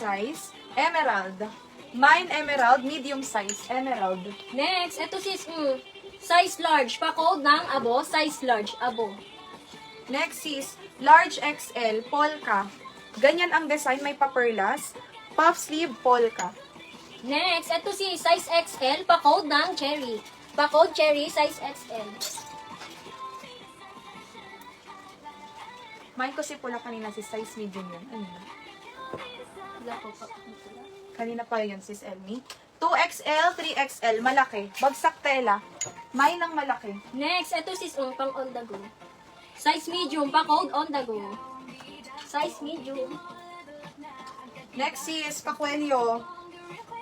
size, emerald. Mine emerald, medium size, emerald. Next, ito sis, size large. Pa-code ng abo, size large, abo. Next is large XL, polka. Ganyan ang design, may paperlas. Puff sleeve, polka. Next, ito si size XL, pa-code ng cherry. Pa-code cherry, size XL. Mine ko si pula kanina, si size medium yun. Ano yun? Wala po pa. Kanina pa yun, sis Elmi. 2XL, 3XL, malaki. Bagsak tela. Mine ang malaki. Next, ito sis, pang on the go. Size medium, pa-code on the go. Size medium. Next is pakwelyo.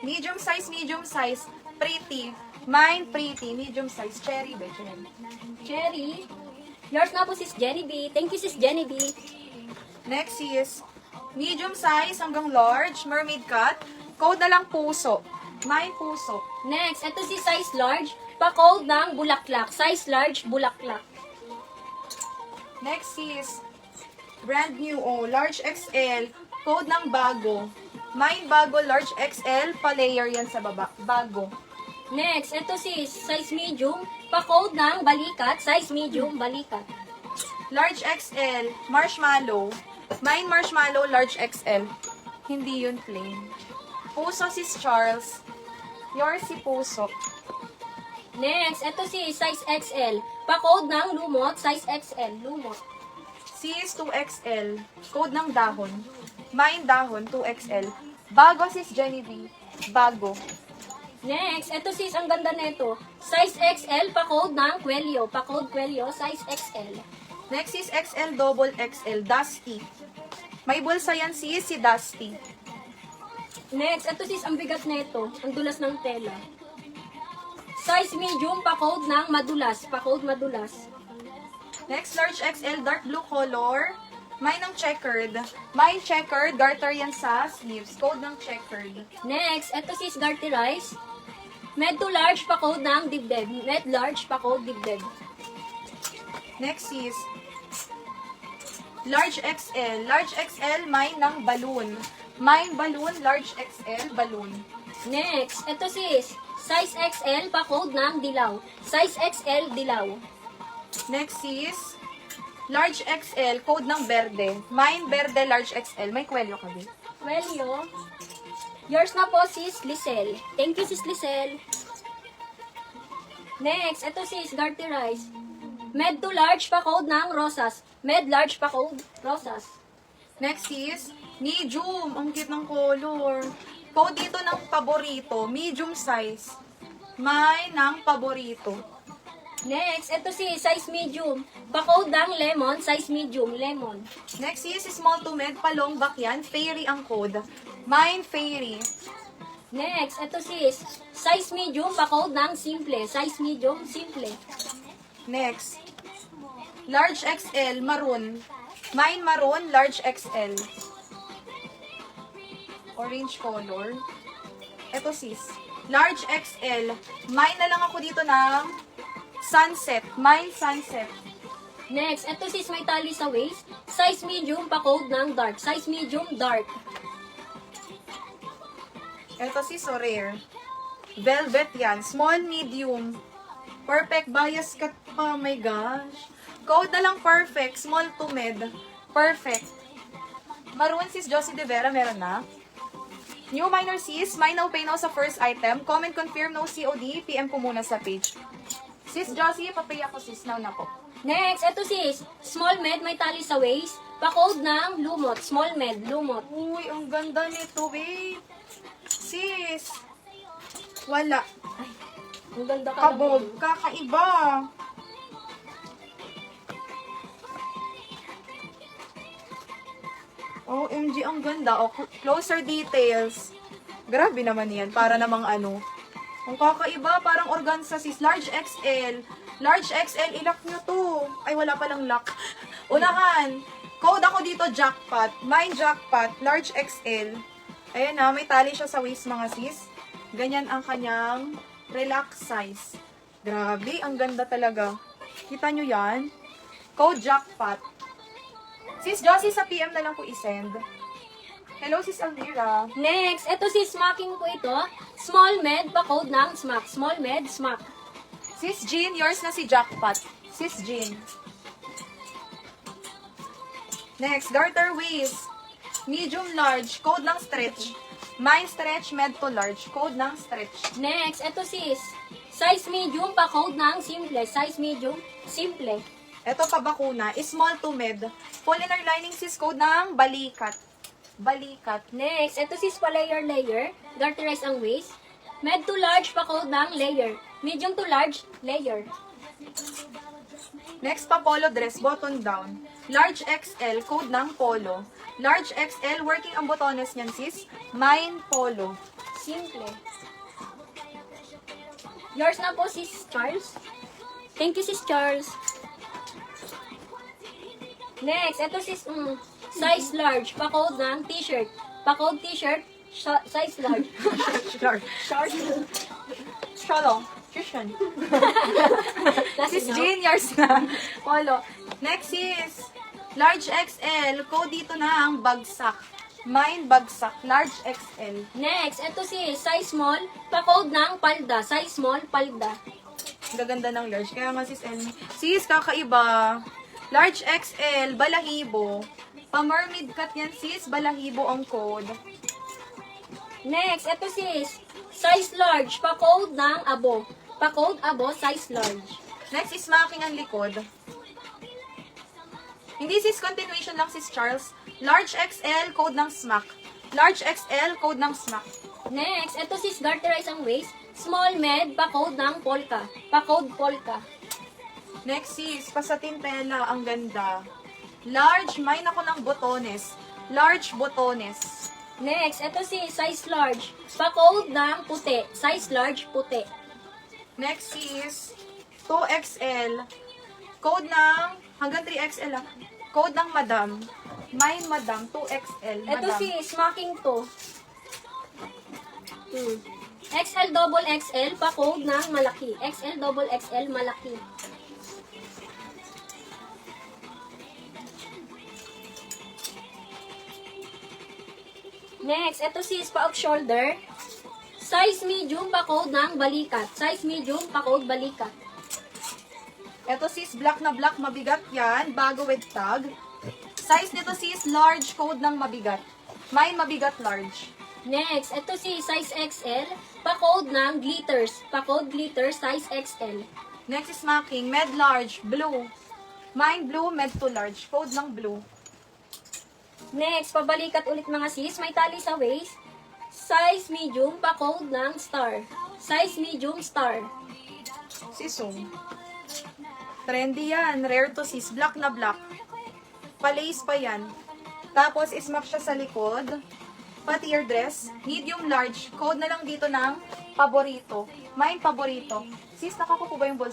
Medium size, pretty. Mine, pretty, medium size, cherry ba? Cherry. Cherry. Yours na po sis Jenny B. Thank you sis Jenny B. Next is medium size hanggang large, mermaid cut. Code na lang puso. Mine puso. Next, ito si size large, pa-code ng bulaklak. Size large, bulaklak. Next is brand new, large XL. Code ng bago. Mine bago, large XL, pa-layer yan sa baba. Bago. Next, ito si size medium, pa-code ng balikat. Size medium, balikat. Large XL, marshmallow. Mine marshmallow, large XL. Hindi yun plain. Puso sis Charles. Yours si Puso. Next, ito si size XL, pa-code ng lumot. Size XL, lumot. Sis 2XL. Code ng dahon. Mine dahon, 2XL. Bago sis Jenny B. Bago. Next, ito sis, ang ganda nito. Size XL, pa-code ng kwelyo. Pa-code kwelyo, size XL. Next is XL, double XL, Dusty. May bulsa yan sis, si Dusty. Next, ito sis, ang bigat nito. Ang dulas ng tela. Size medium, pa-code ng madulas. Pa-code madulas. Next, large XL, dark blue color. Mine ng checkered. Mine checkered, garter yan sa sleeves. Code ng checkered. Next, ito sis, garterize. Med to large, pa-code ng dibdib. Med large, pa-code dibdib. Next is large XL. Large XL, mine ng balloon. Mine balloon, large XL, balloon. Next, ito sis, size XL, pa-code ng dilaw. Size XL, dilaw. Next is large XL, code ng berde. Mine berde, large XL. May kwelyo ka din. Well, yours na po sis, Lisel. Thank you sis, Lisel. Next, ito sis, garterize. Med to large, pa-code ng rosas. Med large, pa-code, rosas. Next is medium. Ang cute ng color. Code dito ng paborito. Medium size. May ng paborito. Next, ito si size medium. Pa-code ng lemon, size medium, lemon. Next is small to med. Palong bakyan. Fairy ang code. Mine fairy. Next, ito sis, size medium, pa-code ng simple. Size medium, simple. Next. Large XL, maroon. Mine maroon, large XL. Orange color. Ito sis. Large XL. Mine na lang ako dito ng sunset. Mine sunset. Next, ito sis, may tali sa waist. Size medium, pa-code ng dark. Size medium, dark. Ito sis, so rare. Velvet yan. Small, medium. Perfect bias cut pa. Oh my gosh. Code na lang perfect. Small to med. Perfect. Maroon sis Josie De Vera, meron na. New minor sis, may no pay no sa first item. Comment confirm no COD. PM po muna sa page. Sis Josie, papay ako sis. Now na po. Next, ito sis, small med, may tali sa waist. Pa-code ng lumot. Small med, lumot. Uy, ang ganda nito, babe. Sis. Wala. Ang ganda ka Kabog. Kakaiba. OMG, ang ganda. Oh, closer details. Grabe naman yan. Para namang ano. Ang kakaiba, parang organza sis. Large XL. Large XL, ilock nyo to. Ay, wala palang lock. Unahan. Code ako dito, jackpot. Mine jackpot, large XL. Ayan na, may tali siya sa waist mga sis. Ganyan ang kanyang relax size. Grabe, ang ganda talaga. Kita nyo yan? Code jackpot. Sis Josie, sa PM na lang po isend. Hello, sis Almira. Next, ito sis, smacking ko ito. Small med, pa-code ng smack. Small med, smack. Sis Jean, yours na si Jackpot. Sis Jean. Next, garter waist. Medium large, code ng stretch. Mine stretch, med to large, code ng stretch. Next, ito sis, size medium, pa-code ng simple. Size medium, simple. Ito pa bakuna, small to med. Full inner lining sis, code ng balikat. Balikat. Next, ito sis pa layer. Garterize ang waist. Med to large, pa-code ng layer. Medium to large, layer. Next pa polo dress, button down. Large XL, code ng polo. Large XL, working ang botones niyan sis. Mine polo. Simple. Yours na po, sis Charles. Thank you, sis Charles. Next, ito sis, size large, pa-code ng t-shirt. Pa-code t-shirt, size large. Large. Short. Shalom. Christian. That's Sis enough. Jean, yours na. Polo. Next is large XL. Code dito na ang bagsak. Mine bagsak. Large XL. Next, ito sis, size small, pa-code ng palda. Size small, palda. Ang gaganda ng large. Kaya nga sis Elmi. Sis, kakaiba. Large XL. Balahibo. Pa-mermaid cut yan sis. Balahibo ang code. Next, ito sis, size large, pa-code ng abo. Pa-code abo, size large. Next is making ang likod. Hindi sis, continuation lang sis Charles. Large XL, code ng smack. Large XL, code ng smack. Next, ito sis, garterize ang waist. Small med, pa-code ng polka. Pa-code polka. Next sis, pasatin tela, ang ganda. Large, mine ako ng botones. Large botones. Next, ito sis, size large. Pa-code ng puti. Size large, puti. Next is 2XL. Code ng, hanggang 3XL lang. Code ng madam. Mine madam, 2XL. Ito Madam. sis, smacking to. XL double XL, pa-code ng malaki. XL double XL, malaki. Next, ito sis, pa-off shoulder. Size medium, pa-code ng balikat. Size medium, pa-code balikat. Ito sis, black na black, mabigat yan. Bago with tag. Size nito sis, large, code ng mabigat. Mine mabigat, large. Next, ito sis, size XL, pa-code ng glitters. Pa-code glitters, size XL. Next is marking, med large, blue. Mine blue, med to large. Code ng blue. Next, pabalikat ulit mga sis, may tali sa waist. Size medium, pa-code ng star. Size medium, star. Sisong. Trendy yan. Rare to sis. Black na black. Palace pa yan. Tapos, ismap siya sa likod. Pati your dress. Medium large. Code na lang dito ng paborito. Mine paborito. Sis, nakakuha ba yung bulsa?